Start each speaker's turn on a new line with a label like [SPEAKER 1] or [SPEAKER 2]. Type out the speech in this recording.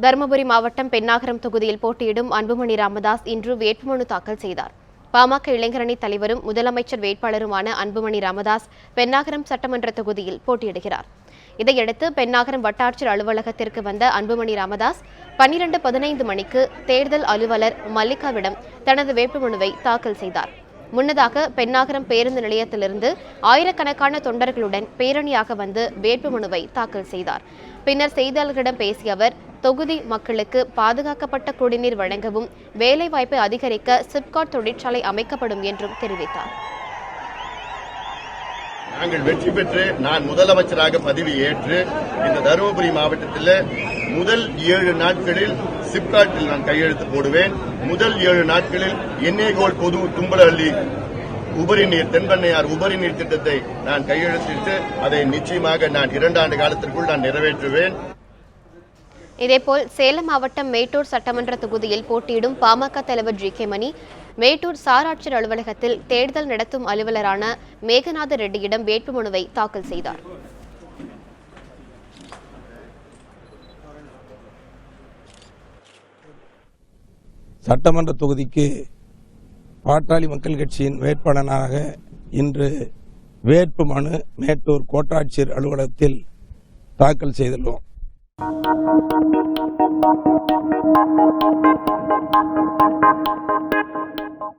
[SPEAKER 1] தருமபுரி மாவட்டம் பென்னாகரம் தொகுதியில் போட்டியிடும் அன்புமணி ராமதாஸ் இன்று வேட்புமனு தாக்கல் செய்தார். பாமக இளைஞரணி தலைவரும் முதலமைச்சர் வேட்பாளருமான அன்புமணி ராமதாஸ் பென்னாகரம் சட்டமன்ற தொகுதியில் போட்டியிடுகிறார். இதையடுத்து பென்னாகரம் வட்டாட்சியர் அலுவலகத்திற்கு வந்த அன்புமணி ராமதாஸ் 12:15 மணிக்கு தேர்தல் அலுவலர் மல்லிகாவிடம் தனது வேட்புமனுவை தாக்கல் செய்தார். முன்னதாக பென்னாகரம் பேருந்து நிலையத்திலிருந்து ஆயிரக்கணக்கான தொண்டர்களுடன் பேரணியாக வந்து வேட்புமனுவை தாக்கல் செய்தார். பின்னர் செய்தியாளர்களிடம் பேசிய அவர், தொகுதி மக்களுக்கு பாதுகாக்கப்பட்ட குடிநீர் வழங்கவும் வேலைவாய்ப்பை அதிகரிக்க சிப்காட் தொழிற்சாலை அமைக்கப்படும் என்றும் தெரிவித்தார்.
[SPEAKER 2] நாங்கள் வெற்றி பெற்று நான் முதலமைச்சராக பதவி ஏற்று இந்த தருமபுரி மாவட்டத்தில் முதல் 7 நாட்களில் சிப்காட்டில் நான் கையெழுத்து போடுவேன். முதல் 7 நாட்களில் எண்ணெய்கோல் பொது தும்பலஹள்ளி உபரி நீர் தென்பண்ணையார் உபரி நீர் திட்டத்தை நான் கையெழுத்திட்டு அதை நிச்சயமாக நான் 2 ஆண்டு காலத்திற்குள் நான் நிறைவேற்றுவேன்.
[SPEAKER 1] இதேபோல் சேலம் மாவட்டம் மேட்டூர் சட்டமன்ற தொகுதியில் போட்டியிடும் பாமக தலைவர் ஜி.கே. மணி மேட்டூர் சார் ஆட்சியர் அலுவலகத்தில் தேர்தல் நடத்தும் அலுவலரான மேகநாத ரெட்டியிடம் வேட்புமனுவை தாக்கல் செய்தார்.
[SPEAKER 3] சட்டமன்ற தொகுதிக்கு பாட்டாளி மக்கள் கட்சியின் வேட்பாளராக இன்று வேட்புமனு மேட்டூர் கோட்டாட்சியர் அலுவலகத்தில் தாக்கல் செய்துள்ளோம்.